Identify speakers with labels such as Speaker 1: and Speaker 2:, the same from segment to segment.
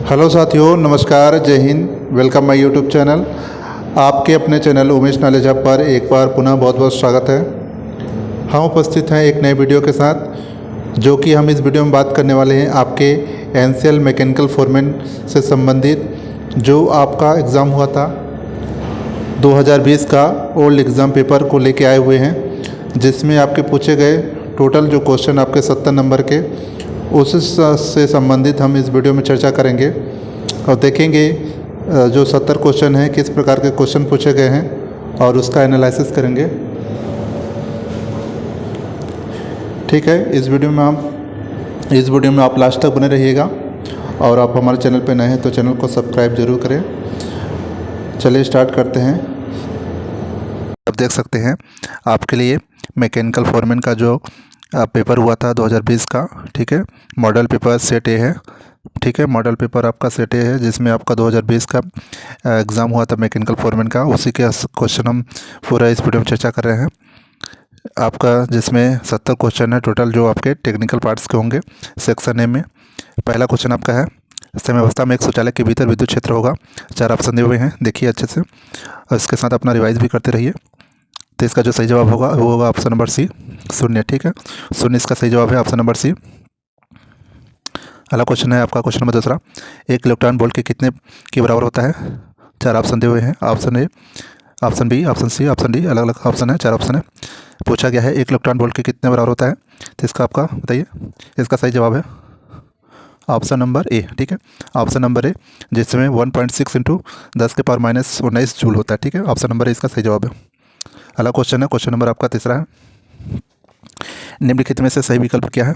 Speaker 1: Hello साथियों, नमस्कार, जय Hind. Welcome my YouTube channel. आपके अपने चैनल उमेश नॉलेज हब पर एक बार पुनः बहुत बहुत स्वागत है। हम उपस्थित हैं एक नए वीडियो के साथ, जो कि हम इस वीडियो में बात करने वाले हैं आपके एनसीएल मैकेनिकल फोरमैन से संबंधित जो आपका एग्ज़ाम हुआ था 2020 का ओल्ड एग्ज़ाम पेपर को लेके आए हुए हैं, जिसमें आपके पूछे गए टोटल जो क्वेश्चन आपके 70 नंबर के उस से संबंधित हम इस वीडियो में चर्चा करेंगे और देखेंगे जो 70 क्वेश्चन हैं किस प्रकार के क्वेश्चन पूछे गए हैं और उसका एनालिसिस करेंगे। ठीक है, इस वीडियो में आप लास्ट तक बने रहिएगा और आप हमारे चैनल पर नए हैं तो चैनल को सब्सक्राइब जरूर करें। चलिए स्टार्ट करते हैं। आप देख सकते हैं आपके लिए मैकेनिकल फोरमैन का जो पेपर हुआ था 2020 का, ठीक है, मॉडल पेपर सेट ए है। ठीक है, मॉडल पेपर आपका सेट ए है, जिसमें आपका 2020 का एग्ज़ाम हुआ था मैकेनिकल फोरमैन का। उसी के क्वेश्चन हम पूरा इस वीडियो में चर्चा कर रहे हैं आपका, जिसमें 70 क्वेश्चन है टोटल, जो आपके टेक्निकल पार्ट्स के होंगे। सेक्शन ए में पहला क्वेश्चन आपका है, समय अवस्था में एक शौचालय के भीतर विद्युत क्षेत्र होगा। 4 ऑप्शन दिए हुए हैं, देखिए अच्छे से और इसके साथ अपना रिवाइज भी करते रहिए। तो इसका जो सही जवाब होगा वो होगा ऑप्शन नंबर सी, शून्य। ठीक है, शून्य इसका सही जवाब है, ऑप्शन नंबर सी। अगला क्वेश्चन है आपका क्वेश्चन नंबर दूसरा, एक इलेक्ट्रॉन वोल्ट के कितने के बराबर होता है। 4 ऑप्शन दिए हुए हैं, option A, option B, option C, option D, अलग अलग ऑप्शन है, 4 ऑप्शन है। पूछा गया है एक इलेक्ट्रॉन वोल्ट के कितने बराबर होता है, तो इसका आपका बताइए। इसका सही जवाब है ऑप्शन नंबर ए। ठीक है, ऑप्शन नंबर ए, जिसमें 1.6 इंटू 10⁻⁻19 जूल होता है। ठीक है, ऑप्शन नंबर ए इसका सही जवाब है। अगला क्वेश्चन है क्वेश्चन नंबर आपका तीसरा है, निम्नलिखित में से सही विकल्प क्या है।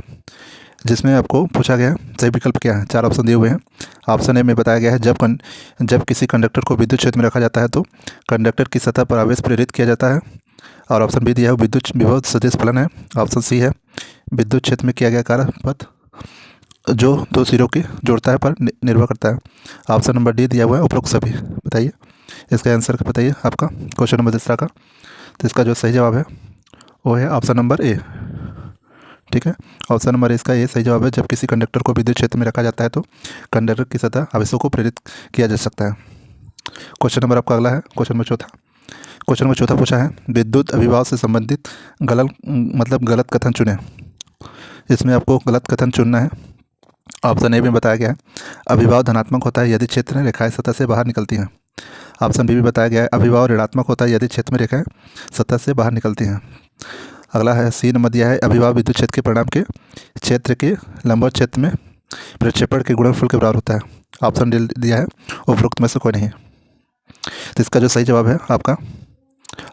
Speaker 1: जिसमें आपको पूछा गया है सही विकल्प क्या है। 4 ऑप्शन दिए हुए हैं। ऑप्शन ए में बताया गया है जब किसी कंडक्टर को विद्युत क्षेत्र में रखा जाता है तो कंडक्टर की सतह पर आवेश प्रेरित किया जाता है। और ऑप्शन बी दिया है विद्युत विभव सदिश फलन है। ऑप्शन सी है विद्युत क्षेत्र में किया गया कार्य पथ जो 2 सिरों की जोड़ता है पर निर्भर करता है। ऑप्शन नंबर डी दिया हुआ है उपरोक्त सभी। बताइए इसका आंसर बताइए आपका क्वेश्चन नंबर दूसरा का। तो इसका जो सही जवाब है वो है ऑप्शन नंबर ए। ठीक है, ऑप्शन नंबर इसका ये सही जवाब है। जब किसी कंडक्टर को विद्युत क्षेत्र में रखा जाता है तो कंडक्टर की सतह आवेशों को प्रेरित किया जा सकता है। क्वेश्चन नंबर आपका अगला है क्वेश्चन नंबर चौथा। क्वेश्चन नंबर चौथा पूछा है विद्युत अभिभाव से संबंधित गलत कथन चुनें। इसमें आपको गलत कथन चुनना है। ऑप्शन ए में बताया गया है अभिभाव धनात्मक होता है यदि क्षेत्र रेखाएं सतह से बाहर निकलती हैं। ऑप्शन बी में बताया गया है अभिभाव ऋणात्मक होता है यदि क्षेत्र में रेखाएं सतह से बाहर निकलती हैं। अगला है सी नंबर दिया है अभिभाव विद्युत क्षेत्र के परिणाम के क्षेत्र के लंबवत क्षेत्र में प्रक्षेपण के गुणनफल के बराबर होता है। ऑप्शन डी दिया है उपरोक्त में से कोई नहीं। तो इसका जो सही जवाब है आपका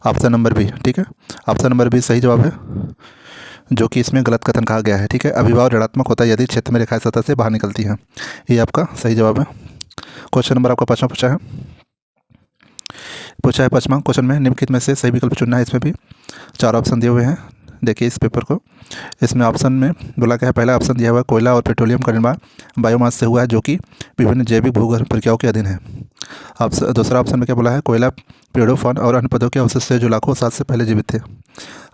Speaker 1: ऑप्शन नंबर बी। ठीक है, ऑप्शन नंबर बी सही जवाब है, जो कि इसमें गलत कथन कहा गया है। ठीक है, अभिभाव ऋणात्मक होता है यदि क्षेत्र में रेखाएं सतह से बाहर निकलती हैं, ये आपका सही जवाब है। क्वेश्चन नंबर आपका पाँचवा पूछा है पाँचवा क्वेश्चन में निम्नलिखित में से सही विकल्प चुनना है। इसमें भी 4 ऑप्शन दिए हुए हैं, देखिए इस पेपर को। इसमें ऑप्शन में बोला गया है पहला ऑप्शन दिया हुआ है कोयला और पेट्रोलियम का निर्माण बायोमास से हुआ है जो कि विभिन्न जैविक भूगर्भ प्रक्रियाओं के अधीन है। दूसरा ऑप्शन में क्या बोला है कोयला पेड़ों फन और अन्य पौधों के अवशेष से जो लाखों साल से पहले जीवित थे।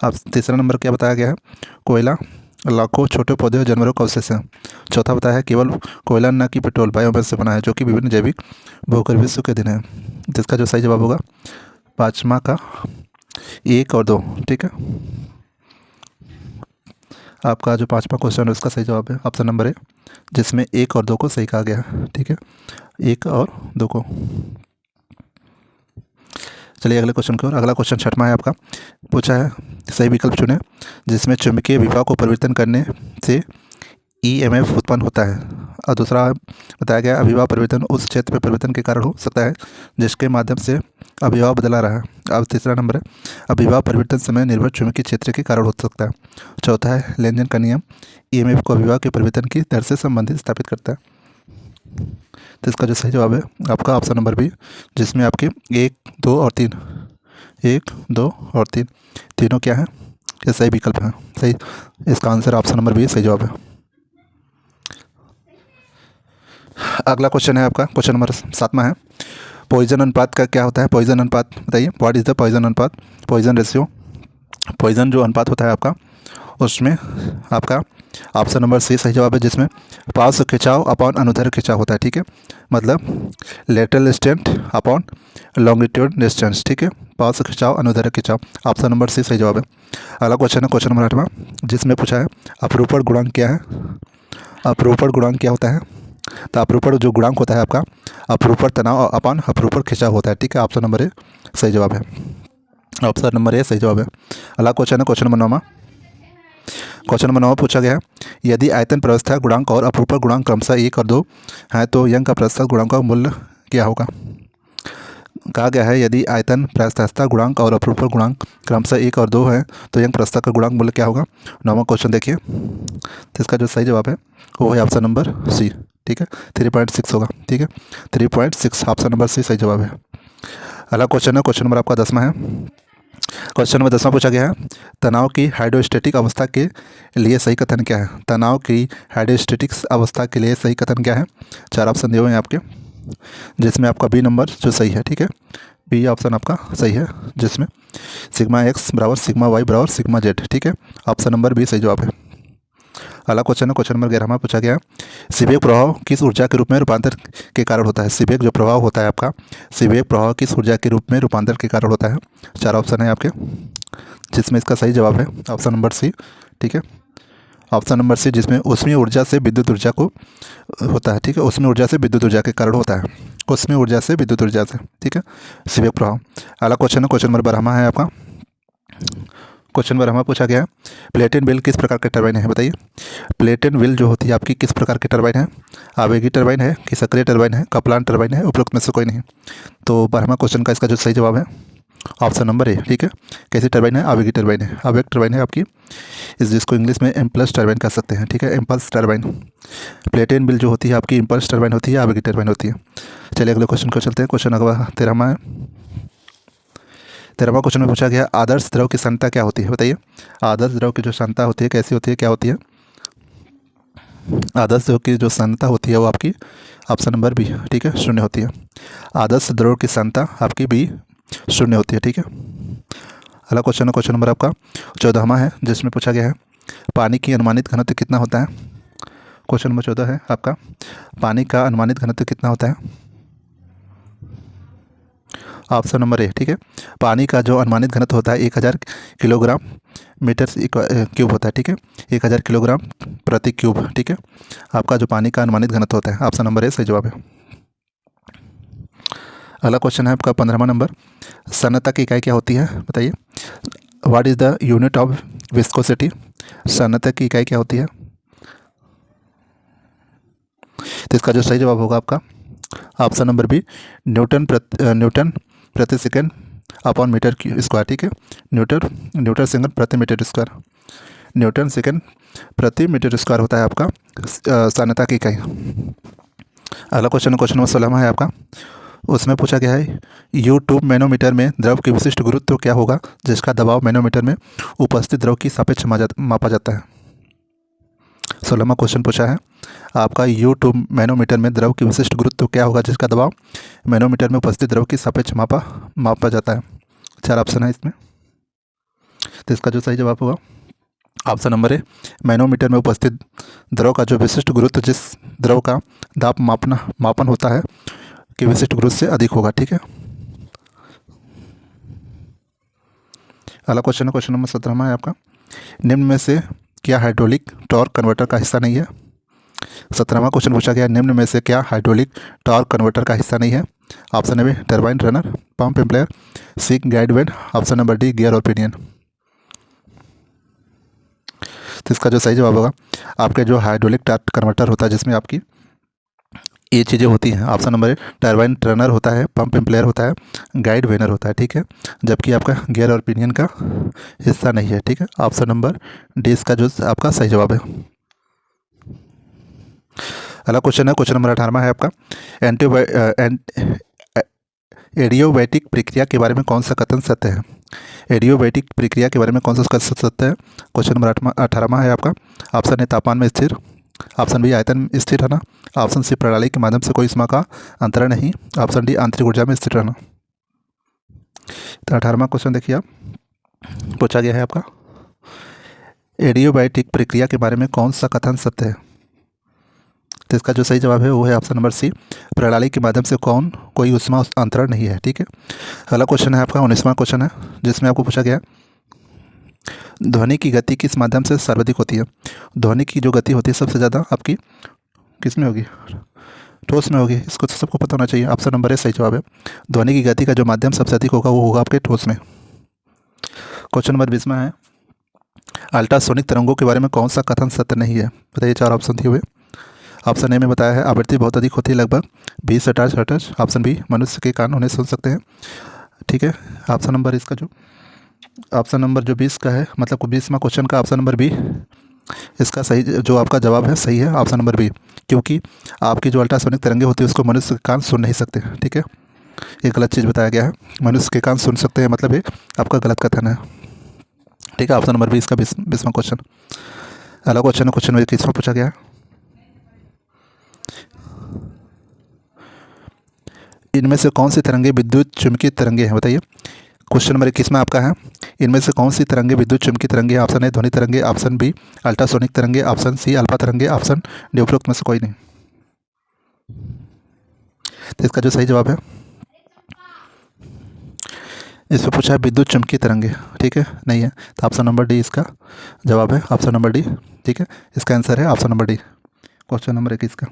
Speaker 1: अब तीसरा नंबर क्या बताया गया है कोयला लाखों छोटे पौधे और जानवरों का अवशेष है। चौथा बताया है केवल कोयला न कि पेट्रोल बायोमास से बना है जो कि विभिन्न जैविक भूगर्भों के अधीन है। जिसका जो सही जवाब होगा पाँचवा का 1 और 2। ठीक है, आपका जो पाँचवा क्वेश्चन है उसका सही जवाब है ऑप्शन नंबर ए, जिसमें 1 और 2 को सही कहा गया है। ठीक है, 1 और 2 को। चलिए अगले क्वेश्चन की ओर। अगला क्वेश्चन छठवां है आपका, पूछा है सही विकल्प चुने जिसमें चुंबकीय विभव को परिवर्तन करने से ईएमएफ उत्पन्न होता है। और दूसरा बताया गया अभिभाव परिवर्तन उस क्षेत्र में परिवर्तन के कारण हो सकता है जिसके माध्यम से अभिभाव बदला रहा है। अब तीसरा नंबर है अभिभाव परिवर्तन समय निर्भर चुंबकीय क्षेत्र के कारण हो सकता है। चौथा है लेंजन का नियम ईएमएफ को अभिभाव के परिवर्तन की दर से संबंधित स्थापित करता है। तो इसका जो सही जवाब है आपका ऑप्शन नंबर बी, जिसमें आपके 1, 2 और 3 1, 2 और 3 तीनों क्या है, ये सही विकल्प है। सही, इसका आंसर ऑप्शन नंबर बी सही जवाब है। अगला क्वेश्चन है आपका क्वेश्चन नंबर 7वां है, पॉइजन अनुपात का क्या होता है। पॉइजन अनुपात बताइए, व्हाट इज़ द पॉइजन अनुपात। पॉइजन रेशियो, पॉइजन जो अनुपात होता है आपका उसमें आपका ऑप्शन नंबर सी सही जवाब है, जिसमें पार्श्व खिंचाव अपॉन अनुदैर्ध्य खिंचाव होता है। ठीक है, मतलब lateral strength upon longitude distance. ठीक है, पार्श्व खिंचाव अनुदैर्ध्य खिंचाव, ऑप्शन नंबर सी सही जवाब है। अगला क्वेश्चन है क्वेश्चन नंबर 8वां, जिसमें पूछा है अपरूपण गुणांक क्या है। अपरूपण गुणांक क्या होता है? तो अपरूपण जो गुणांक होता है आपका, अपरूपण तनाव अपॉन अपरूपण खिंचाव होता है। ठीक है, ऑप्शन नंबर ए सही जवाब है। ऑप्शन नंबर ए सही जवाब है। अगला क्वेश्चन है क्वेश्चन नंबर 9वां। क्वेश्चन नंबर 9 पूछा गया है, यदि आयतन प्रवस्था गुणांक और अपरूपण गुणांक क्रमशः 1 और 2 है तो यंग का प्रस्थास्थ गुणांक का मूल्य क्या होगा। कहा गया है यदि आयतन प्रस्थास्थ गुणांक और अपरूपण गुणांक क्रमशः 1 और 2 है तो यंग प्रस्थास्थ का गुणांक मूल्य क्या होगा। 9वां क्वेश्चन देखिए, तो इसका जो सही जवाब है वो है ऑप्शन नंबर सी। ठीक है, 3.6 होगा। ठीक है, 3.6 ऑप्शन नंबर सी सही जवाब है। अगला क्वेश्चन है क्वेश्चन नंबर आपका 10वां है। क्वेश्चन नंबर 10वां पूछा गया है, तनाव की हाइड्रोस्टैटिक अवस्था के लिए सही कथन क्या है। तनाव की हाइड्रोस्टैटिक अवस्था के लिए सही कथन क्या है। 4 ऑप्शन दिए हुए हैं आपके, जिसमें आपका बी नंबर जो सही है। ठीक है, बी ऑप्शन आपका सही है, जिसमें सिग्मा एक्स बराबर सिग्मा वाई बराबर सिग्मा जेड। ठीक है, ऑप्शन नंबर बी सही जवाब है। अगला क्वेश्चन है क्वेश्चन नंबर 11वां पूछा गया, सीबेक प्रभाव किस ऊर्जा के रूप में रूपांतर के कारण होता है। सीबेक जो प्रभाव होता है आपका, सीबेक प्रभाव किस ऊर्जा के रूप में रूपांतर के कारण होता है। 4 ऑप्शन है आपके, जिसमें इसका सही जवाब है ऑप्शन नंबर सी। ठीक है, ऑप्शन नंबर सी, जिसमें ऊष्मीय ऊर्जा से विद्युत ऊर्जा को होता है। ठीक है, ऊष्मीय ऊर्जा से विद्युत ऊर्जा के कारण होता है, ऊष्मीय ऊर्जा से विद्युत ऊर्जा से। ठीक है, सीबेक प्रभाव। अगला क्वेश्चन है क्वेश्चन नंबर 12वां है आपका। क्वेश्चन नंबर हमारा पूछा गया है, प्लेटन व्हील किस प्रकार के टरबाइन है। बताइए, प्लेटन व्हील जो होती है आपकी किस प्रकार की टरबाइन है। आवेगी टरबाइन है कि सक्रिय टरबाइन है, कपलान टरबाइन है, उपरोक्त में से कोई नहीं। तो 12वां क्वेश्चन का इसका जो सही जवाब है ऑप्शन नंबर ए। ठीक है, कैसी टरबाइन है, आवेगी टरबाइन है। आवेग टरबाइन है आपकी, इस जिसको इंग्लिश में इम्पल्स टरबाइन कह सकते हैं। ठीक है, इम्पल्स टरबाइन। प्लेटन व्हील जो होती है आपकी इम्पल्स टरबाइन होती है, आवेगी टरबाइन होती है। चलिए अगले क्वेश्चन को चलते हैं। क्वेश्चन अगला 13वां है। 13वां क्वेश्चन में पूछा गया, आदर्श द्रव की सांद्रता क्या होती है। बताइए, आदर्श द्रव की जो सांद्रता होती है कैसी होती है, क्या होती है। आदर्श द्रव की जो सांद्रता होती है वो आपकी ऑप्शन नंबर बी। ठीक है, 0 होती है। आदर्श द्रव की सांद्रता आपकी बी 0 होती है। ठीक है, अगला क्वेश्चन है क्वेश्चन नंबर आपका 14वां है, जिसमें पूछा गया है, पानी की अनुमानित घनत्व कितना होता है। क्वेश्चन नंबर 14 है आपका, पानी का अनुमानित घनत्व कितना होता है। ऑप्शन नंबर ए। ठीक है, पानी का जो अनुमानित घनत्व होता है 1000 किलोग्राम मीटर क्यूब होता है। ठीक है, 1000 किलोग्राम प्रति क्यूब। ठीक है, आपका जो पानी का अनुमानित घनत्व होता है, ऑप्शन नंबर ए सही जवाब है। अगला क्वेश्चन है आपका 15वां नंबर, सांद्रता की इकाई क्या होती है। बताइए, what is the unit of viscosity. सांद्रता की इकाई क्या होती है। तो इसका जो सही जवाब होगा आपका ऑप्शन नंबर बी, न्यूटन प्रति सेकंड अपॉन मीटर स्क्वायर। ठीक है, न्यूटन सेकंड प्रति मीटर स्क्वायर, न्यूटन सेकंड प्रति मीटर स्क्वायर होता है आपका सांद्रता की इकाई। अगला क्वेश्चन नंबर 16वां है आपका, उसमें पूछा गया है, U2 मैनोमीटर में द्रव की विशिष्ट गुरुत्व क्या होगा जिसका दबाव मैनोमीटर में उपस्थित द्रव की सापेक्ष मापा जाता है। 16वां क्वेश्चन पूछा है आपका, U2 मैनोमीटर में द्रव की विशिष्ट गुरुत्व क्या होगा जिसका दबाव मैनोमीटर में उपस्थित द्रव की सापेक्ष मापा जाता है। 4 ऑप्शन है इसमें, तो इसका जो सही जवाब होगा ऑप्शन नंबर ए, मैनोमीटर में उपस्थित द्रव का जो विशिष्ट गुरुत्व जिस द्रव का दाब मापन होता है कि विशिष्ट गुरुत्व से अधिक होगा। ठीक है, अगला क्वेश्चन है क्वेश्चन नंबर 17वां है आपका, निम्न में से क्या हाइड्रोलिक टॉर्क कन्वर्टर का हिस्सा नहीं है। 17वां क्वेश्चन पूछा गया, निम्न में से क्या हाइड्रोलिक टॉर्क कन्वर्टर का हिस्सा नहीं है। Option number A, turbine runner, pump amplifier, C guide vane, option number D, gear और पिनियन। तो इसका जो सही जवाब होगा आपके जो हाइड्रोलिक टॉर्क कन्वर्टर होता है जिसमें आपकी ये चीज़ें होती हैं। Option number A, turbine runner होता है, पंप एम्पलीफायर होता है, गाइड वेनर होता है। ठीक है, जबकि आपका गियर और पिनियन का हिस्सा नहीं है। ठीक है, ऑप्शन नंबर डी इसका जो आपका सही जवाब है। अगला क्वेश्चन है क्वेश्चन नंबर 18वां है आपका, एडियोबैटिक प्रक्रिया के बारे में कौन सा कथन सत्य है। एडियोबैटिक प्रक्रिया के बारे में कौन सा कथन सत्य है। क्वेश्चन नंबर 18वां है आपका, ऑप्शन ए, तापमान में स्थिर, ऑप्शन बी, आयतन में स्थिर रहना, ऑप्शन सी, प्रणाली के माध्यम से कोई ऊष्मा का अंतरण नहीं, ऑप्शन डी, आंतरिक ऊर्जा में स्थिर रहना। तो 18वां क्वेश्चन देखिए आप, पूछा गया है आपका, एडियोबाइटिक प्रक्रिया के बारे में कौन सा कथन सत्य है? तो इसका जो सही जवाब है वो है ऑप्शन नंबर सी, प्रणाली के माध्यम से कोई ऊष्मा अंतरण नहीं है। ठीक है, अगला क्वेश्चन है आपका 19वां क्वेश्चन है, जिसमें आपको पूछा गया ध्वनि की गति किस माध्यम से सर्वाधिक होती है? ध्वनि की जो गति होती है सबसे ज़्यादा आपकी किस में होगी? ठोस में होगी। इसको तो सबको पता होना चाहिए। ऑप्शन नंबर ए सही जवाब है। ध्वनि की गति का जो माध्यम सबसे अधिक होगा वो होगा आपके ठोस में। क्वेश्चन नंबर 20 है, अल्ट्रासोनिक तरंगों के बारे में कौन सा कथन सत्य नहीं है? बताइए, 4 ऑप्शन दिए हुए। ऑप्शन ए में बताया है आवृत्ति बहुत अधिक होती है, लगभग 20 हर्ट्ज। ऑप्शन बी, मनुष्य के कान उन्हें सुन सकते हैं। ठीक है, ऑप्शन नंबर जो 20 का है, मतलब 20वां क्वेश्चन का ऑप्शन नंबर बी इसका सही जो आपका जवाब है सही है, ऑप्शन नंबर बी, क्योंकि आपकी जो अल्ट्रासोनिक तरंगें होती है उसको मनुष्य के कान सुन नहीं सकते। ठीक है, ये गलत चीज़ बताया गया है। मनुष्य के कान सुन सकते हैं मतलब ये आपका गलत कथन है। ठीक है, ऑप्शन नंबर बी इसका 20वां क्वेश्चन। अगला क्वेश्चन है क्वेश्चन नंबर 21वां पूछा गया है, इनमें से कौन सी तरंगे विद्युत चुम्बकीय तरंगे हैं? बताइए, क्वेश्चन नंबर 21 में आपका है, इनमें से कौन सी तरंगे विद्युत चुम्बकीय तरंगे? ऑप्शन ए ध्वनि तरंगे, ऑप्शन बी अल्ट्रासोनिक तरंगे, ऑप्शन सी अल्फा तरंगे, ऑप्शन डी उपरोक्त में से कोई नहीं। तो इसका जो सही जवाब है, इसमें पूछा है विद्युत चुम्बकीय तरंगे। ठीक है, नहीं है, तो ऑप्शन नंबर डी इसका जवाब है, ऑप्शन नंबर डी। ठीक है, इसका आंसर है option number D, question number 21 का।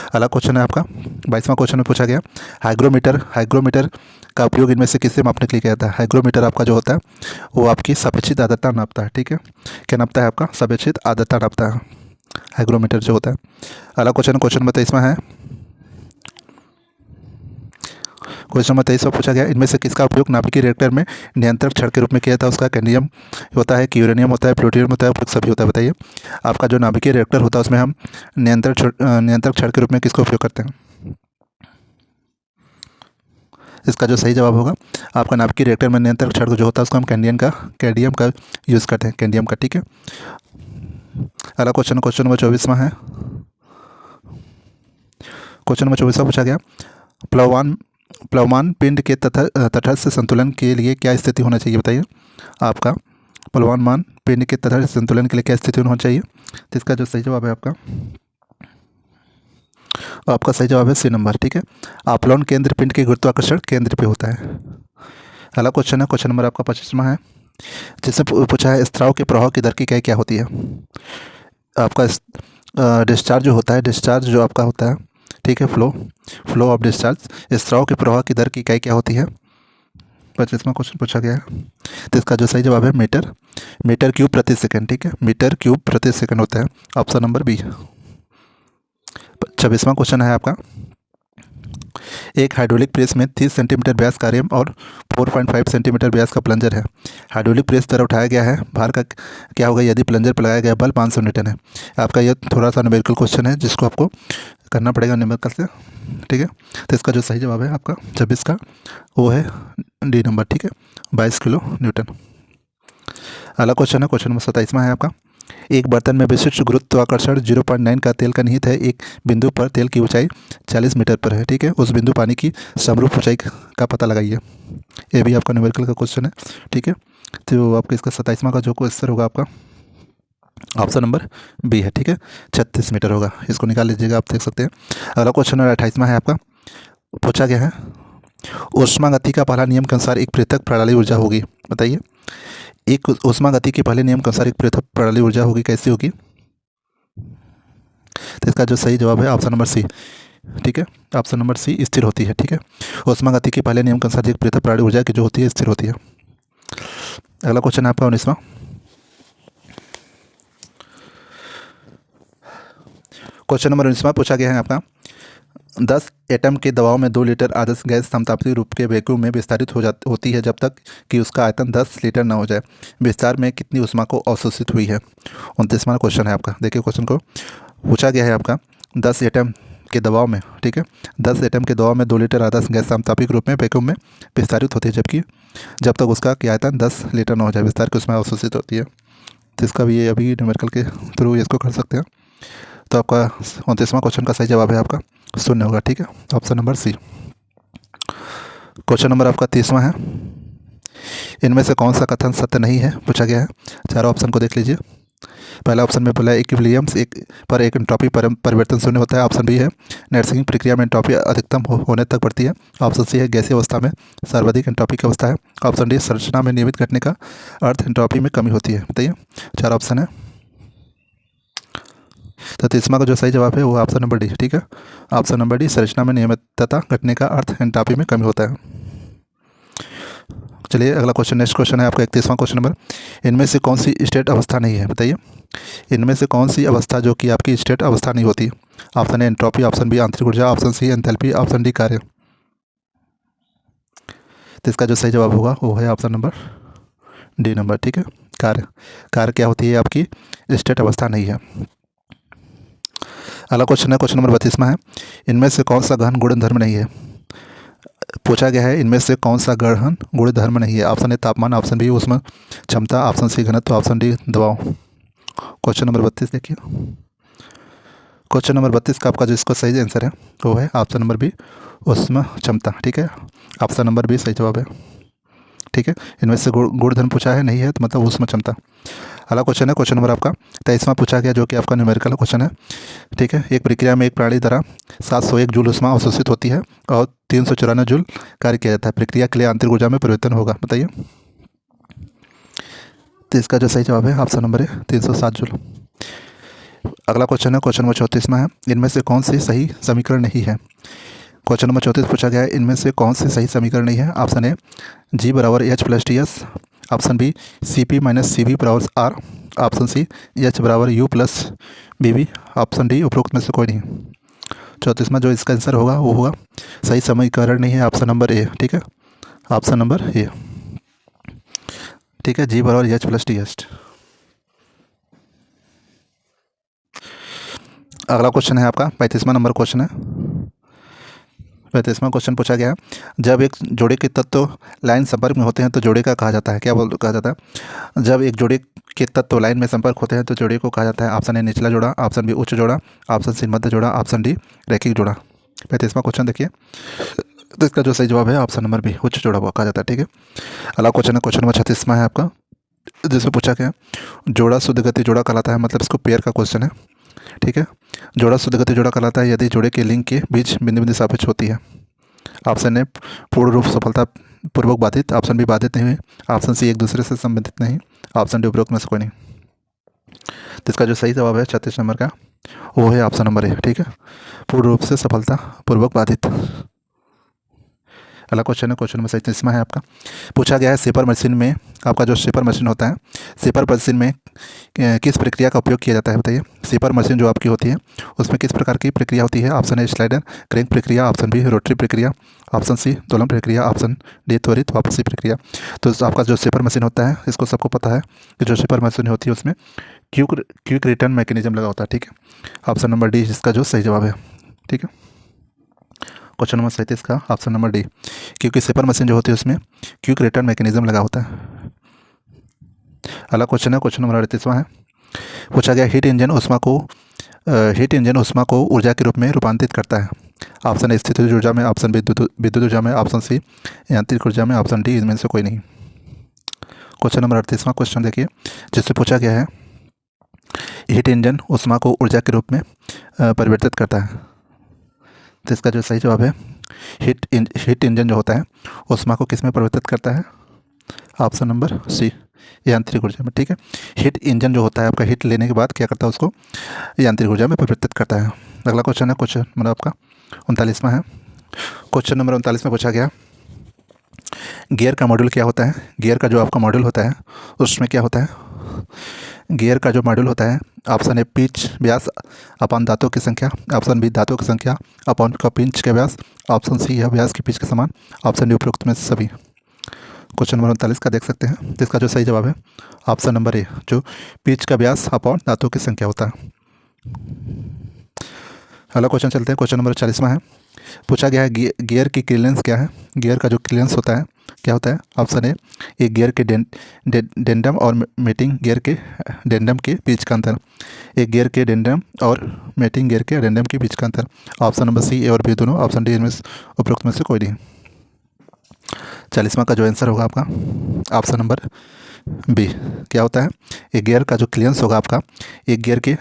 Speaker 1: अगला क्वेश्चन है आपका 22वां क्वेश्चन में पूछा गया, हाइग्रोमीटर का उपयोग इनमें से किससे मापने के लिए किया जाता है? हाइग्रोमीटर आपका जो होता है वो आपकी सापेक्षिक आर्द्रता नापता है। ठीक है, क्या नापता है? आपका सापेक्षिक आर्द्रता नापता है हाइग्रोमीटर जो होता है। अगला क्वेश्चन नंबर 23 है, क्वेश्चन नंबर 23 पूछा गया, इनमें से किसका उपयोग नाभिकीय रिएक्टर में नियंत्रक छड़ के रूप में किया जाता है? उसका कैडमियम होता है कि यूरेनियम होता है, प्लूटोनियम होता है, सभी होता है। बताइए, आपका जो नाभिकीय रिएक्टर होता है उसमें हम नियंत्रक छड़ के रूप में किसका उपयोग करते हैं? इसका जो सही जवाब होगा, आपका नाभिकीय रिएक्टर में नियंत्रक छड़ जो होता है उसको हम कैडमियम का यूज़ करते हैं, कैडमियम का। ठीक है, अगला क्वेश्चन नंबर 24 है, क्वेश्चन नंबर 24 पूछा गया, प्लवमान पिंड के तटस्थ संतुलन के लिए क्या स्थिति होना चाहिए? बताइए, आपका प्लवमान पिंड के तटस्थ संतुलन के लिए क्या स्थिति होना चाहिए? तो इसका जो सही जवाब है आपका सही जवाब है सी नंबर। ठीक है, आप्लॉन केंद्र पिंड के गुरुत्वाकर्षण केंद्र पे होता है। अगला क्वेश्चन है क्वेश्चन नंबर आपका 25वां है, जिससे पूछा है स्त्राव के प्रवाह की दर की क्या होती है? आपका डिस्चार्ज जो होता है, डिस्चार्ज जो आपका होता है, ठीक है, फ्लो ऑफ डिस्चार्ज, स्त्राव के प्रवाह की दर की इकाई क्या होती है? 25वां क्वेश्चन पूछा गया है, तो इसका जो सही जवाब है मीटर क्यूब प्रति सेकंड। ठीक है, मीटर क्यूब प्रति सेकंड होता है, ऑप्शन नंबर बी। 26वां क्वेश्चन है आपका, एक हाइड्रोलिक प्रेस में 30 सेंटीमीटर व्यास का रेम और 4.5 सेंटीमीटर व्यास का प्लंजर है। हाइड्रोलिक प्रेस तरह उठाया गया है, भार का क्या होगा यदि प्लंजर पर लगाया गया बल 500 न्यूटन है? आपका यह थोड़ा सा न्यूमेरिकल क्वेश्चन है जिसको आपको करना पड़ेगा न्यूमेरिकल से। ठीक है, तो इसका जो सही जवाब है आपका 26 का वो है डी नंबर। ठीक है, 22 किलो न्यूटन। अगला क्वेश्चन है क्वेश्चन नंबर 27 है आपका, एक बर्तन में विशिष्ट गुरुत्वाकर्षण 0.9 का तेल का निहित है, एक बिंदु पर तेल की ऊंचाई 40 मीटर पर है। ठीक है, उस बिंदु पानी की समरूप ऊंचाई का पता लगाइए। ये भी आपका न्यूमेरिकल का क्वेश्चन है। ठीक है, तो आपका इसका 27वां का जो क्वेश्चन होगा आपका ऑप्शन नंबर बी है। ठीक है, 36 मीटर होगा, इसको निकाल लीजिएगा, आप देख सकते हैं। अगला क्वेश्चन नंबर 28वां है आपका, पूछा गया है ऊष्मागति का पहला नियम के अनुसार एक पृथक प्रणाली ऊर्जा होगी। बताइए, एक ऊष्मागति के पहले नियम के अनुसार एक पृथक प्रणाली ऊर्जा होगी, कैसी होगी? तो इसका जो सही जवाब है ऑप्शन नंबर सी। ठीक है, ऑप्शन नंबर सी स्थिर होती है। ठीक है, ऊष्मागति के पहले नियम के अनुसार एक पृथक प्रणाली ऊर्जा की जो होती है स्थिर होती है। अगला क्वेश्चन है आपका 19वां, क्वेश्चन नंबर 19वां पूछा गया है आपका, 10 एटम के दबाव में 2 लीटर आदर्श गैस समतापी रूप के वैक्यूम में विस्तारित होती है जब तक कि उसका आयतन 10 लीटर न हो जाए। विस्तार में कितनी ऊष्मा को अवशोषित हुई है? 29वां क्वेश्चन है आपका, देखिए क्वेश्चन को पूछा गया है आपका, 10 एटम के दबाव में, ठीक है, 10 एटम के दबाव में 2 लीटर आदर्श गैस समतापिक रूप में वैक्यूम में विस्तारित होती है जब तक उसका आयतन 10 लीटर न हो जाए, विस्तार की ऊष्मा अवशोषित होती है। तो इसका भी ये अभी न्यूमेरिकल के थ्रू इसको कर सकते हैं। तो आपका 29वां क्वेश्चन का सही जवाब है आपका शून्य होगा। ठीक है, option number C. Question number आपका 30वां है, इनमें से कौन सा कथन सत्य नहीं है पूछा गया है। चारों ऑप्शन को देख लीजिए। पहला ऑप्शन में बोला है इक्विलिब्रियम एक पर एक एंट्रोपी परिवर्तन शून्य होता है। ऑप्शन बी है नैसर्गिक प्रक्रिया में एंट्रोपी अधिकतम होने तक बढ़ती है। ऑप्शन सी है गैसीय अवस्था में सर्वाधिक एंट्रोपी की अवस्था है। ऑप्शन डी संरचना में नियमित घटने का अर्थ एंट्रोपी में कमी होती है। बताइए, 4 ऑप्शन है। तो तीसरा का जो सही जवाब है वो ऑप्शन नंबर डी। ठीक है, ऑप्शन नंबर डी, संरचना में नियमितता घटने का अर्थ एंट्रोपी में कमी होता है। चलिए अगला क्वेश्चन, नेक्स्ट क्वेश्चन है आपका 31वां क्वेश्चन नंबर। इनमें से कौन सी स्टेट अवस्था नहीं है? बताइए, इनमें से कौन सी अवस्था जो कि आपकी स्टेट अवस्था नहीं होती? Option A entropy, option B आंतरिक ऊर्जा, option C enthalpy, option D कार्य। तो इसका जो सही जवाब होगा वो है ऑप्शन नंबर डी नंबर। ठीक है, कार्य। कार्य क्या होती है? आपकी स्टेट अवस्था नहीं है। अगला क्वेश्चन है क्वेश्चन नंबर 32वां है। इनमें से कौन सा गहन गुण धर्म नहीं है? पूछा गया है इनमें से कौन सा गहन गुण धर्म नहीं है? ऑप्शन ए तापमान, ऑप्शन बी ऊष्मा क्षमता, ऑप्शन सी घनत्व, ऑप्शन डी दबाव। क्वेश्चन नंबर 32 देखिए, क्वेश्चन नंबर 32 का आपका जो इसका सही आंसर है वो है ऑप्शन नंबर बी ऊष्मा क्षमता। ठीक है, ऑप्शन नंबर बी सही जवाब है। ठीक है, इनमें से गुण धर्म पूछा है, नहीं है तो मतलब ऊष्मा क्षमता। अगला क्वेश्चन है क्वेश्चन नंबर आपका 23वां पूछा गया जो कि आपका न्यूमेरिकल क्वेश्चन है। ठीक है, एक प्रक्रिया में एक प्राणी द्वारा 701 जूल ऊष्मा अवशोषित होती है और 394 जूल कार्य किया जाता है। प्रक्रिया के लिए आंतरिक ऊर्जा में परिवर्तन होगा। बताइए, तो इसका जो सही जवाब है ऑप्शन नंबर है 307 जूल। अगला क्वेश्चन है क्वेश्चन नंबर 34वां है। इनमें से कौन सी सही समीकरण नहीं है? क्वेश्चन नंबर 34 पूछा गया है इनमें से कौन सी सही समीकरण नहीं है? ऑप्शन ए जी बराबर H plus T S, option B C P minus C B बराबर आर, ऑप्शन सी एच बराबर U plus B B, option D उपरोक्त में से कोई नहीं। 34वां जो इसका आंसर होगा वो होगा सही समीकरण नहीं है, ऑप्शन नंबर ए। ठीक है, ऑप्शन नंबर ए। ठीक है, जी बराबर एच प्लस टी एस। अगला क्वेश्चन है आपका 35वां नंबर क्वेश्चन है। 35वां क्वेश्चन पूछा गया है जब एक जोड़े के तत्व लाइन संपर्क में होते हैं तो जोड़े का कहा जाता है, क्या कहा जाता है? जब एक जोड़े के तत्व लाइन में संपर्क होते हैं तो जोड़े को कहा जाता है। ऑप्शन ए निचला जोड़ा, ऑप्शन बी उच्च जोड़ा, ऑप्शन सी मध्य जोड़ा, ऑप्शन डी रैखिक जोड़ा। 35वां क्वेश्चन देखिए, तो इसका जो सही जवाब है ऑप्शन नंबर बी उच्च जोड़ा कहा जाता है। ठीक है, अगला क्वेश्चन है क्वेश्चन नंबर 36वां है आपका, जिसमें पूछा गया जोड़ा शुद्ध गति जोड़ा कहलाता है, मतलब इसको पेयर का क्वेश्चन है। ठीक है, जोड़ा शुद्ध गति जोड़ा कहलाता है यदि जोड़े के लिंक के बीच बिंदु बिंदु सापेक्ष होती है। ऑप्शन ए पूर्ण रूप सफलता पूर्वक बाधित, ऑप्शन बी बाधित नहीं हुई, ऑप्शन सी एक दूसरे से संबंधित नहीं, ऑप्शन डी उपरोक्त में से कोई नहीं। तो इसका जो सही जवाब है 36 नंबर का वो है ऑप्शन नंबर ए। ठीक है, पूर्ण रूप से सफलता पूर्वक बाधित। अगला क्वेश्चन है क्वेश्चन नंबर 37वां है आपका, पूछा गया है सेपर मशीन में आपका जो सेपर मशीन होता है, सेपर मशीन में किस प्रक्रिया का उपयोग किया जाता है? बताइए, सेपर मशीन जो आपकी होती है उसमें किस प्रकार की प्रक्रिया होती है? ऑप्शन ए स्लाइडर क्रैंक प्रक्रिया, ऑप्शन बी रोटरी प्रक्रिया, ऑप्शन सी दोलन प्रक्रिया, ऑप्शन डी त्वरित वापसी प्रक्रिया। तो आपका जो सेपर मशीन होता है इसको सबको पता है कि जो सेपर मशीन होती है उसमें क्विक रिटर्न मैकेनिज्म लगा होता है। ठीक है, ऑप्शन नंबर डी इसका जो सही जवाब है। ठीक है, क्वेश्चन नंबर 37 का ऑप्शन नंबर डी, क्योंकि सेपर मशीन जो होती है उसमें क्विक रिटर्न मैकेनिज्म लगा होता है। अगला क्वेश्चन है क्वेश्चन नंबर 38वां है, पूछा गया हीट इंजन ऊष्मा को ऊर्जा के रूप में रूपांतरित करता है। ऑप्शन ए स्थितिज ऊर्जा में, ऑप्शन बी विद्युत ऊर्जा में, ऑप्शन सी यांत्रिक ऊर्जा में, ऑप्शन डी इनमें से कोई नहीं। क्वेश्चन नंबर 38वां क्वेश्चन देखिए, जिससे पूछा गया है हीट इंजन ऊष्मा को ऊर्जा के रूप में परिवर्तित करता है। तो इसका जो सही जवाब है हीट इंजन जो होता है ऊष्मा को किस में परिवर्तित करता है? ऑप्शन नंबर सी यांत्रिक ऊर्जा में। ठीक है, हीट इंजन जो होता है आपका हीट लेने के बाद क्या करता है उसको यांत्रिक ऊर्जा में परिवर्तित करता है। अगला क्वेश्चन है क्वेश्चन नंबर आपका 39वां है। क्वेश्चन नंबर 39 में पूछा गया गियर का मॉड्यूल क्या होता है? गियर का जो आपका मॉड्यूल होता है उसमें क्या होता है? गियर का जो मॉड्यूल होता है, ऑप्शन ए पिच व्यास अपॉन दांतों की संख्या, ऑप्शन बी दांतों की संख्या अपॉन का पिंच के व्यास, ऑप्शन सी है व्यास की पिच के समान, ऑप्शन डी उपरोक्त में सभी। क्वेश्चन नंबर 39 का देख सकते हैं, तो इसका जो सही जवाब है ऑप्शन नंबर ए, जो पिच का व्यास अपॉन दांतों की संख्या होता है। अगला क्वेश्चन चलते हैं, क्वेश्चन नंबर 40वां है। पूछा गया है गियर की क्लीयरेंस क्या है? गियर का जो क्लीयरेंस होता है क्या होता है? ऑप्शन ए एक गियर के डेंडम और मेटिंग गियर के डेंडम के बीच का अंतर, एक गियर के डेंडम और मेटिंग गियर के डेंडम के बीच का अंतर, ऑप्शन नंबर सी ए और बी दोनों, ऑप्शन डी इनमें उपरोक्त में से कोई नहीं। 40वां का जो आंसर होगा आपका ऑप्शन नंबर बी क्या होता है, एक गियर का जो क्लियरेंस होगा आपका एक गियर के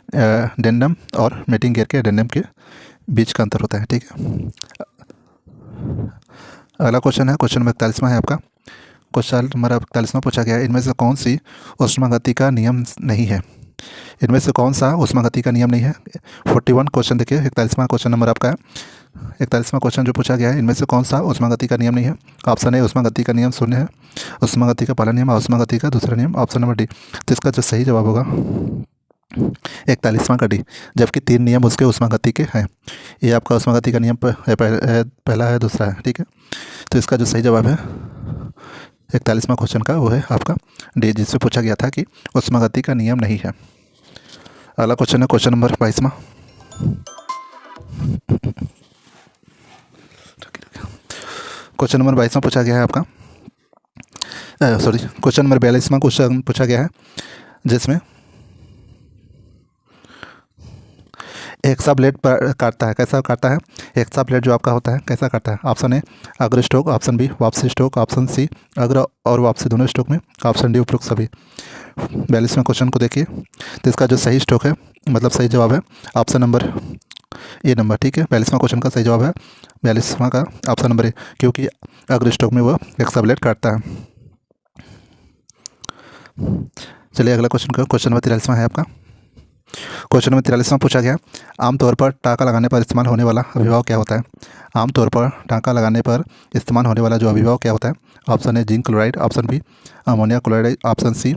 Speaker 1: एडेंडम और मेटिंग गियर के एडेंडम के बीच का अंतर होता है। ठीक है, अगला क्वेश्चन है, क्वेश्चन नंबर 41वां है आपका। क्वेश्चन नंबर 41वां पूछा गया है, इनमें से कौन सी ऊष्मागति का नियम नहीं है। इनमें से कौन सा ऊष्मागति का नियम नहीं है। 41 क्वेश्चन देखिए, 41वां क्वेश्चन नंबर आपका है। 41वां क्वेश्चन जो पूछा गया है, इनमें से कौन सा ऊष्मागति का नियम नहीं है। ऑप्शन ए ऊष्मागति का नियम 0 है, ऊष्मागति का पहला नियम, ऊष्मागति का दूसरा नियम, ऑप्शन नंबर डी। तो इसका जो सही जवाब होगा 41वां का डी, जबकि 3 नियम उसके ऊष्मागति के हैं। ये आपका ऊष्मागति का नियम पहला है, दूसरा है। ठीक है, तो इसका जो सही जवाब है 41वां क्वेश्चन का वो है आपका डी, जिससे पूछा गया था कि ऊष्मागति का नियम नहीं है। अगला क्वेश्चन है क्वेश्चन नंबर 22वां। क्वेश्चन नंबर 22वां पूछा गया है आपका, क्वेश्चन नंबर 42वां क्वेश्चन पूछा गया है, जिसमें एक सा ब्लेड पर काटता है, कैसा काटता है, एक सा ब्लेड जो आपका होता है कैसा काटता है। ऑप्शन ए अग्र स्ट्रोक, ऑप्शन बी वापसी स्ट्रोक, ऑप्शन सी अग्र और वापसी दोनों स्ट्रोक में, ऑप्शन डी उपरोक्त सभी। 42वें क्वेश्चन को देखिए, तो इसका जो सही स्ट्रोक है मतलब सही जवाब है ऑप्शन नंबर ए नंबर। ठीक है, 42वां क्वेश्चन का सही जवाब है 42वां का ऑप्शन नंबर ए, क्योंकि अग्र स्ट्रोक में वह एक सा ब्लेड काटता है। चलिए अगला क्वेश्चन का, क्वेश्चन नंबर 43वां है आपका। क्वेश्चन नंबर 43वां पूछा गया, आमतौर पर टाँका लगाने पर इस्तेमाल होने वाला अभिभाव क्या होता है। आमतौर पर टाँका लगाने पर इस्तेमाल होने वाला जो अभिभाव क्या होता है। Option A zinc chloride, option B ammonia chloride, option C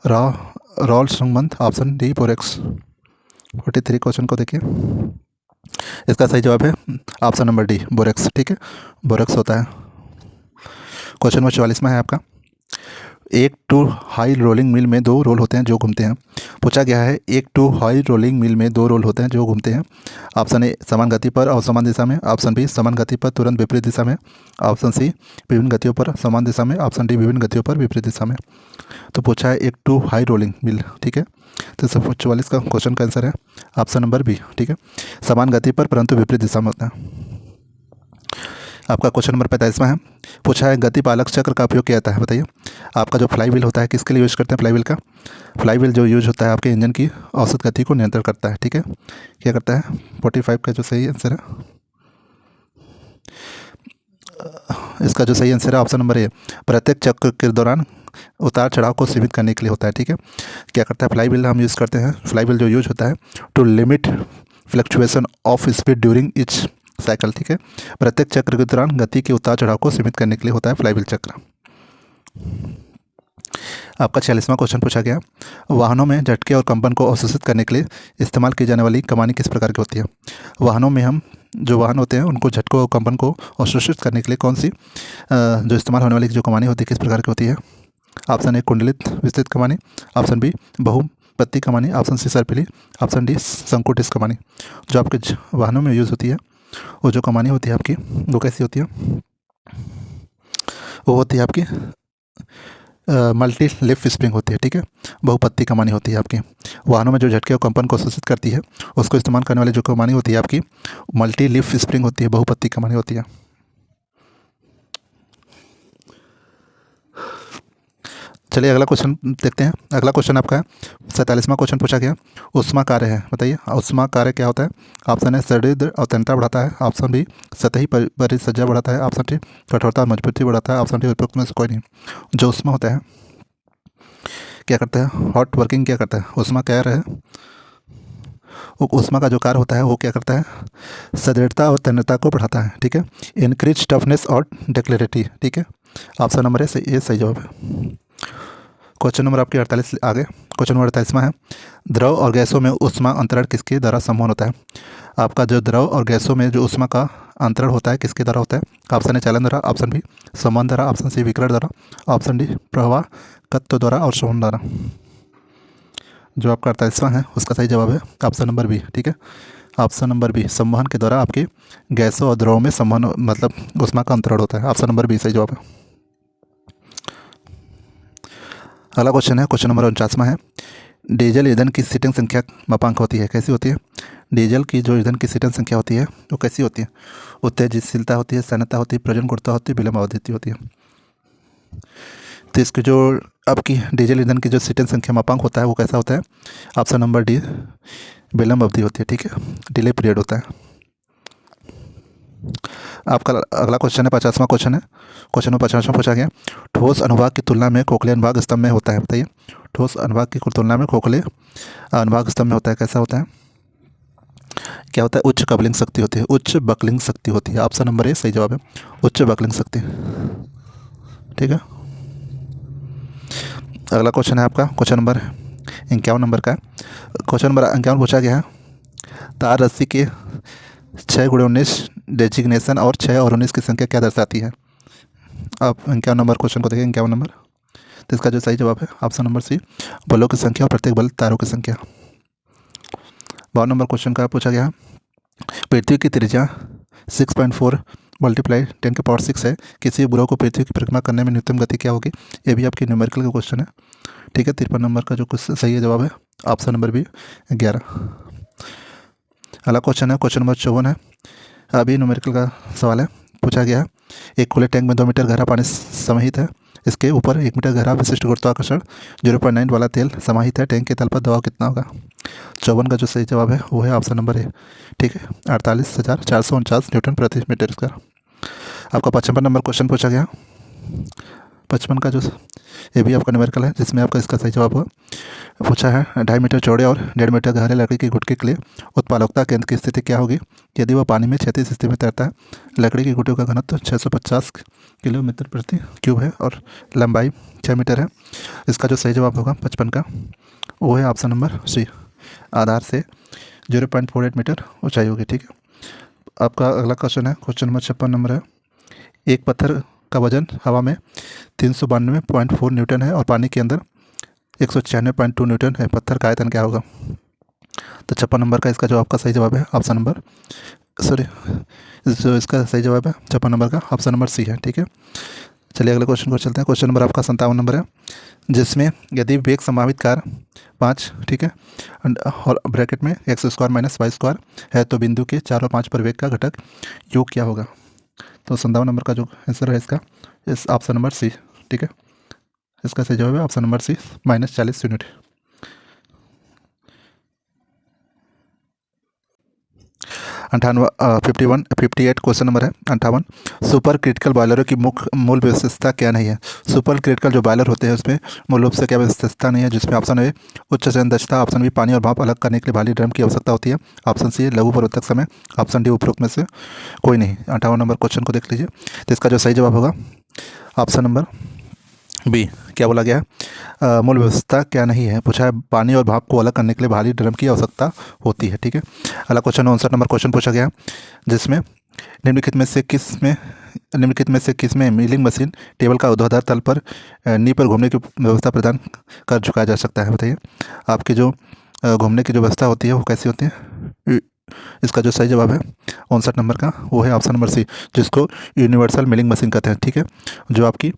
Speaker 1: रॉल संबंध, ऑप्शन डी बोरेक्स। 43 क्वेश्चन को देखिए, इसका सही जवाब है ऑप्शन नंबर डी बोरेक्स। ठीक है, बोरेक्स होता है। क्वेश्चन नंबर 44वां है आपका, एक टू हाई रोलिंग मिल में 2 रोल होते हैं जो घूमते हैं। पूछा गया है एक टू हाई रोलिंग मिल में 2 रोल होते हैं जो घूमते हैं। ऑप्शन ए समान गति पर और समान दिशा में, ऑप्शन बी समान गति पर तुरंत विपरीत दिशा में, ऑप्शन सी विभिन्न गतियों पर समान दिशा में, ऑप्शन डी विभिन्न गतियों पर विपरीत दिशा में। तो पूछा है एक टू हाई रोलिंग मिल। ठीक है, तो 44 का क्वेश्चन का आंसर है ऑप्शन नंबर बी। ठीक है, समान गति पर परंतु विपरीत दिशा में होता है। आपका क्वेश्चन नंबर 45वां है, पूछा है गति पालक चक्र का उपयोग किया जाता है। बताइए, आपका जो फ्लाई व्हील होता है किसके लिए यूज़ करते हैं। फ्लाई व्हील का, फ्लाई व्हील जो यूज होता है आपके इंजन की औसत गति को नियंत्रण करता है। ठीक है, क्या करता है। 45 का जो सही आंसर है, इसका जो सही आंसर है ऑप्शन नंबर ए, प्रत्येक चक्र के दौरान उतार चढ़ाव को सीमित करने के लिए होता है। ठीक है, क्या करता है फ्लाई व्हील हम यूज़ करते हैं। फ्लाई व्हील जो यूज होता है to limit fluctuation of speed during each cycle. ठीक है, प्रत्येक चक्र के दौरान गति के उतार चढ़ाव को सीमित करने के लिए होता है फ्लाई व्हील चक्र। आपका 46वां क्वेश्चन पूछा गया, वाहनों में झटके और कंपन को अवशोषित करने के लिए इस्तेमाल की जाने वाली कमानी किस प्रकार की होती है। वाहनों में हम जो वाहन होते हैं उनको झटकों और कंपन को अवशोषित करने के लिए कौन सी जो इस्तेमाल होने वाली जो कमानी होती है किस प्रकार की होती है। ऑप्शन ए कुंडलित विस्तृत कमानी, ऑप्शन बी बहुपत्ती कमानी, ऑप्शन सी सर्पिली, ऑप्शन डी संकुटित कमानी। जो आपके वाहनों में यूज़ होती है वो जो कमानी होती है आपकी वो कैसी होती है, वो होती है आपकी मल्टी लिफ स्प्रिंग होती है। ठीक है, बहुपत्ती कमानी होती है आपकी। वाहनों में जो झटके और कंपन को अवशोषित करती है उसको इस्तेमाल करने वाली जो कमानी होती है आपकी मल्टी लिफ स्प्रिंग होती है, बहुपत्ती कमानी होती है। चलिए अगला क्वेश्चन देखते हैं। अगला क्वेश्चन आपका है 47वां क्वेश्चन पूछा गया, ऊष्मा कार्य है। बताइए, ऊष्मा कार्य क्या होता है। ऑप्शन ए शरीर और तन्यता बढ़ाता है, ऑप्शन बी सतही परिसज्जा बढ़ाता है, ऑप्शन डी कठोरता और मजबूती बढ़ाता है, ऑप्शन डी उपयुक्त में से कोई नहीं। जो ऊष्मा होता है क्या करता है, हॉट वर्किंग क्या करता है। ऊष्मा कार्य है, ऊष्मा का जो कार्य होता है वो क्या करता है, सदृढ़ता और तन्यता को बढ़ाता है। ठीक है, इंक्रीज टफनेस और डेक्लेरिटी। ठीक है, ऑप्शन नंबर ए सही जवाब है। क्वेश्चन नंबर आपके 48 आगे, क्वेश्चन नंबर 48वां है, द्रव और गैसों में ऊष्मा अंतरण किसके द्वारा संवहन होता है। आपका जो द्रव और गैसों में जो ऊष्मा का अंतरण होता है किसके द्वारा होता है। ऑप्शन ए चालन द्वारा, ऑप्शन बी संवहन द्वारा, ऑप्शन सी विकिरण द्वारा, ऑप्शन डी प्रवाहकत्व द्वारा और संवहन द्वारा। जो आपका 48वां है उसका सही जवाब है ऑप्शन नंबर बी। ठीक है, ऑप्शन नंबर बी संवहन के द्वारा आपके गैसों और द्रव में संवहन मतलब ऊष्मा का अंतरण होता है। ऑप्शन नंबर बी सही जवाब है। अगला क्वेश्चन है क्वेश्चन नंबर 49वां है, डीजल ईंधन की सीटिंग संख्या मापांक होती है, कैसी होती है। डीजल की जो ईंधन की सीटिंग संख्या होती है वो कैसी होती है। उत्तेजशीलता होती है, सैन्यता होती है, प्रजनन गुणता होती है, विलंब अवधि होती है। तो इसकी जो आपकी डीजल ईंधन की जो सीटन संख्या मापांक होता है वो कैसा होता है? ऑप्शन नंबर डी, विलंब अवधि होती है। ठीक है, डिले पीरियड होता है। आपका अगला क्वेश्चन है 50वां क्वेश्चन है। क्वेश्चन में 50वां पूछा गया, ठोस अनुभाग की तुलना में खोखले अनुभाग स्तंभ में होता है। बताइए, ठोस अनुभाग की तुलना में खोखले अनुभाग स्तंभ में होता है, कैसा होता है? क्या होता है? उच्च कबलिंग शक्ति होती है, उच्च बकलिंग शक्ति होती है। ऑप्शन नंबर ए सही जवाब है, उच्च बकलिंग शक्ति। ठीक है, अगला क्वेश्चन है आपका क्वेश्चन नंबर 51 नंबर का। क्वेश्चन नंबर 51 पूछा गया है, तार रस्सी के 6x19 डेजिग्नेशन और 6 और 19 की संख्या क्या दर्शाती है? आप 51 नंबर क्वेश्चन को देखिए, 51 नंबर। तो इसका जो सही जवाब है ऑप्शन नंबर सी, बलों की संख्या और प्रत्येक बल तारों की संख्या। 52 नंबर क्वेश्चन का पूछा गया, पृथ्वी की त्रिज्या 6.4 मल्टीप्लाई 10⁻⁶ है, किसी ग्रह को पृथ्वी की परिक्रमा करने में न्यूनतम गति क्या होगी? ये भी आपकी न्यूमेरिकल का क्वेश्चन है। ठीक है, 53 नंबर का जो क्वेश्चन सही है जवाब है ऑप्शन नंबर बी 11। अगला क्वेश्चन है क्वेश्चन नंबर 54 है, अभी न्यूमेरिकल का सवाल है। पूछा गया है, एक खुले टैंक में 2 मीटर गहरा पानी समाहित है, इसके ऊपर 1 मीटर गहरा विशिष्ट गुरुत्वाकर्षण 0.9 वाला तेल समाहित है, टैंक के तल पर दबाव कितना होगा? 54 का जो सही जवाब है वो है ऑप्शन नंबर ए। ठीक है, 48,449 न्यूटन प्रति मीटर स्क्वायर। आपका 55 नंबर क्वेश्चन पूछा गया, 55 का जो ये भी आपका न्यूमेरिकल है, जिसमें आपका इसका सही जवाब होगा। पूछा है 2.5 मीटर चौड़े और 1.5 मीटर गहरे लकड़ी की गुटके के लिए उत्पादकता केंद्र की स्थिति क्या होगी यदि वह पानी में क्षैतिज स्थिति में तैरता है? लकड़ी की गुटियों का घनत्व 650 किलोमीटर प्रति क्यूब है और लंबाई 6 मीटर है। इसका जो सही जवाब होगा 55 का वो है ऑप्शन नंबर सी, आधार से 0.48 मीटर ऊंचाई होगी। ठीक है, आपका अगला क्वेश्चन है क्वेश्चन नंबर 56 नंबर है, एक पत्थर का वजन हवा में 392.4 न्यूटन है और पानी के अंदर 196.2 न्यूटन है, पत्थर का आयतन क्या होगा? तो 56 नंबर का इसका जो आपका सही जवाब है ऑप्शन नंबर जो इसका सही जवाब है 56 नंबर का ऑप्शन नंबर सी है। ठीक है, चलिए अगले क्वेश्चन को चलते हैं। क्वेश्चन नंबर आपका 57 नंबर है, जिसमें यदि वेग संभावित कार 5, ठीक है, और ब्रैकेट में x² - y² है तो बिंदु के 4 और 5 पर वेग का घटक योग क्या होगा? तो 57 नंबर का जो आंसर है इसका इस ऑप्शन नंबर सी। ठीक है, इसका सही जवाब है option number C -40 unit. 58 question number है 58, सुपर क्रिटिकल बॉयलरों की मूल विशेषता क्या नहीं है? सुपर क्रिटिकल जो बॉयलर होते हैं उसमें मूल रूप से क्या विशेषता नहीं है? जिसमें ऑप्शन ए उच्च चयन दक्षता, ऑप्शन बी पानी और भाप अलग करने के लिए भारी ड्रम की आवश्यकता होती है, ऑप्शन सी लघु परिवर्तक समय, ऑप्शन डी उपरोक्त में से कोई नहीं। 58 नंबर क्वेश्चन को देख लीजिए, तो इसका जो सही जवाब होगा ऑप्शन नंबर बी। क्या बोला गया है? मूल व्यवस्था क्या नहीं है? पूछा है पानी और भाप को अलग करने के लिए भारी ड्रम की आवश्यकता होती है। ठीक है, अगला क्वेश्चन 59 नंबर क्वेश्चन पूछा गया, जिसमें निम्नलिखित में से किस में मिलिंग मशीन टेबल का ऊर्ध्वाधर तल पर नी पर घूमने की व्यवस्था प्रदान कर झुकाया जा सकता है? बताइए, आपकी जो घूमने की जो व्यवस्था होती है वो कैसी होती है? इसका जो सही जवाब है 59 नंबर का वो है ऑप्शन नंबर सी, जिसको यूनिवर्सल मिलिंग मशीन कहते हैं। ठीक है, जो आपकी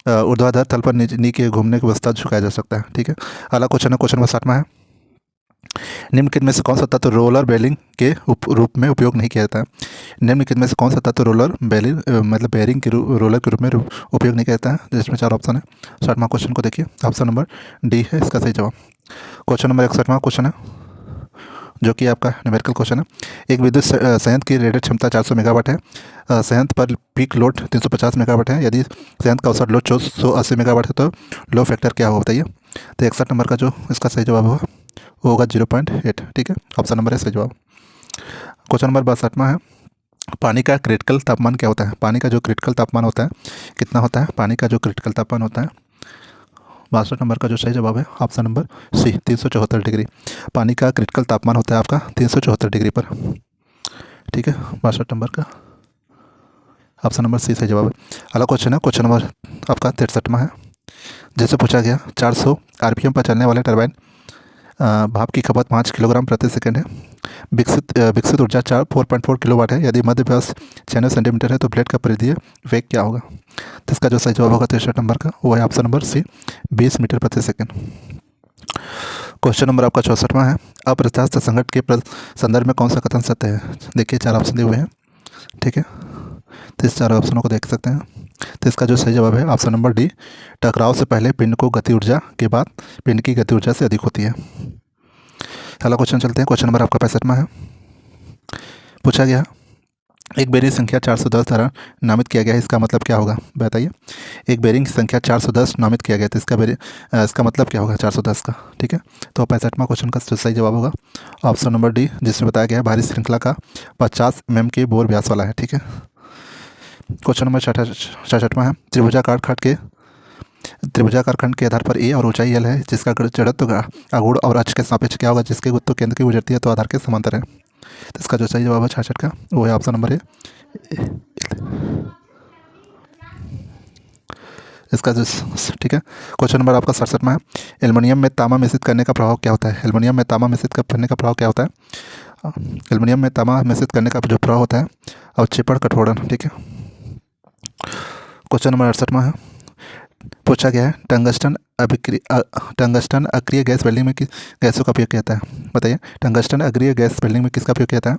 Speaker 1: ऊर्ध्वाधर तल पर नी के घूमने की व्यवस्था झुकाया जा सकता है। ठीक है, अगला क्वेश्चन है क्वेश्चन नंबर 60वां है, निम्नलिखित में से कौन सा तत्व रोलर बेरिंग के रूप में उपयोग नहीं किया जाता है? निम्नलिखित में से कौन सा तत्व रोलर बेरिंग के रोलर के रूप में उपयोग नहीं किया जाता है? जिसमें 4 ऑप्शन है। 60वां क्वेश्चन को देखिए, ऑप्शन नंबर डी है इसका सही जवाब। क्वेश्चन नंबर 61वां क्वेश्चन है, जो कि आपका न्यूमेरिकल क्वेश्चन है, एक विद्युत संयंत्र की रेटेड क्षमता 400 मेगावाट है, संयंत्र पर पीक लोड 350 मेगावाट है, यदि संयंत्र का औसत लोड 480 मेगावाट है तो लो फैक्टर क्या होगा? बताइए, तो 61 नंबर का जो इसका सही जवाब होगा वो होगा 0.8। ठीक है, ऑप्शन नंबर है सही जवाब। क्वेश्चन नंबर 62वां है, पानी का क्रिटिकल तापमान क्या होता है? पानी का जो क्रिटिकल तापमान होता है कितना होता है? पानी का जो क्रिटिकल तापमान होता है 62 नंबर का जो सही जवाब है ऑप्शन नंबर सी 374 डिग्री। पानी का क्रिटिकल तापमान होता है आपका 374 डिग्री पर। ठीक है, 62 नंबर का ऑप्शन नंबर सी सही जवाब है। अगला क्वेश्चन है क्वेश्चन नंबर आपका 63वां है, जिससे पूछा गया 400 आरपीएम पर चलने वाले टरबाइन भाप की खपत 5 किलोग्राम प्रति सेकंड है, विकसित ऊर्जा 4.4 किलोवाट है, यदि मध्य व्यास 96 सेंटीमीटर है तो ब्लेड का परिधीय वेग क्या होगा? तो इसका जो सही जवाब होगा 63 नंबर का वो है ऑप्शन नंबर सी 20 मीटर प्रति सेकंड। क्वेश्चन नंबर आपका 64वां है, अप्रत्याशित संकट के संदर्भ में कौन सा कथन सत्य है? देखिए 4 ऑप्शन दिए हुए हैं। ठीक है, तो इस 4 ऑप्शनों को देख सकते हैं। तो इसका जो सही जवाब है ऑप्शन नंबर डी, टकराव से पहले पिंड को गति ऊर्जा के बाद पिंड की गति ऊर्जा से अधिक होती है। अगला क्वेश्चन चलते हैं। क्वेश्चन नंबर आपका 65वां है। पूछा गया एक बेरिंग संख्या 410 द्वारा नामित किया गया है, इसका मतलब क्या होगा, बताइए। एक बेरिंग संख्या 410 नामित किया गया तो इसका मतलब क्या होगा 410 का, ठीक है। तो 65वां क्वेश्चन का सही जवाब होगा ऑप्शन नंबर डी, जिसमें बताया गया है भारी श्रृंखला का 50 mm के बोर व्यास वाला है, ठीक है। क्वेश्चन नंबर 66वां है। त्रिभुजाकार खंड के आधार पर ए और ऊंचाई एल है, जिसका जड़त्व आघूर्ण और अक्ष के सापेक्ष क्या होगा, जिसके गुरुत्व केंद्र की गुजरती है तो आधार के समांतर है। तो इसका जो सही जवाब है 66 का वो है ऑप्शन नंबर ए। इसका जो ठीक है। क्वेश्चन नंबर आपका 67वां है। एल्युमिनियम में तांबा मिश्रित करने का प्रभाव क्या होता है। एल्युमिनियम में तांबा मिश्रित करने का प्रभाव क्या होता है। एल्युमिनियम में तांबा मिश्रित करने का जो प्रभाव होता है अवक्षेपण कठोरण, ठीक है। क्वेश्चन नंबर 68वां है। पूछा गया है टंगस्टन अक्रिय गैस वेल्डिंग में किस गैसों का उपयोग किया जाता है, बताइए। टंगस्टन अक्रिय गैस वेल्डिंग में किसका उपयोग किया जाता है।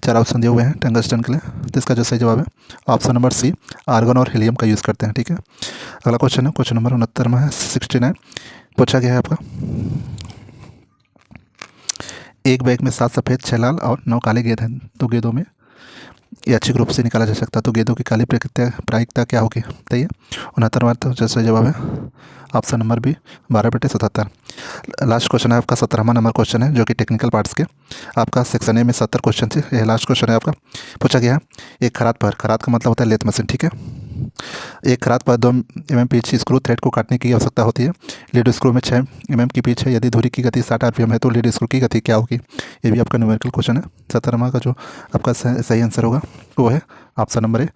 Speaker 1: 4 ऑप्शन दिए हुए हैं टंगस्टन के लिए, तो इसका जो सही जवाब है ऑप्शन नंबर सी, आर्गन और हीलियम का यूज़ करते हैं, ठीक है। अगला क्वेश्चन है क्वेश्चन नंबर 69 है 69। पूछा गया है आपका एक बैग में 7 सफ़ेद 6 लाल और 9 काले गेंद हैं, तो गेंदों में ये अच्छे रूप से निकाला जा सकता है, तो गेंदों की काली प्रायिकता क्या होगी, बताइए। 69वां तो जो सही जवाब है option number B, 12/77। Last question है आपका 17वां नंबर क्वेश्चन है, जो कि टेक्निकल पार्ट्स के आपका सेक्शन ए में 70 क्वेश्चन थे। यह लास्ट क्वेश्चन है आपका। पूछा गया है एक खराद का मतलब होता है लेथ मशीन, ठीक है। एक खराद पर 2 mm पिच स्क्रू थ्रेड को काटने की आवश्यकता होती है। लीड स्क्रू में 6 mm की पिच है। यदि धुरी की गति 60 RPM है तो लीड स्क्रू की गति क्या होगी। ये भी आपका न्यूमेरिकल क्वेश्चन है। 17वां का जो आपका सही आंसर होगा वो है ऑप्शन नंबर ए,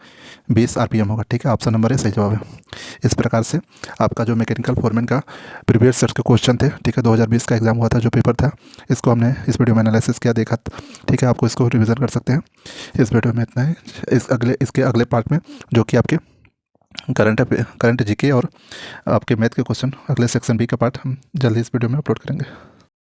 Speaker 1: 20 RPM होगा, ठीक है। ऑप्शन नंबर ए सही जवाब है। इस प्रकार से आपका जो मैकेनिकल फोरमैन का प्रीवियस सेट्स के क्वेश्चन थे, ठीक है, 2020 का एग्जाम हुआ था जो पेपर था, इसको हमने इस वीडियो में एनालिसिस किया, देखा, ठीक है। आपको इसको रिविज़न कर सकते हैं। इस वीडियो में इतना ही। इसके अगले पार्ट में जो कि आपके करंट जीके और आपके मैथ के क्वेश्चन अगले सेक्शन बी का पार्ट हम जल्दी इस वीडियो में अपलोड करेंगे।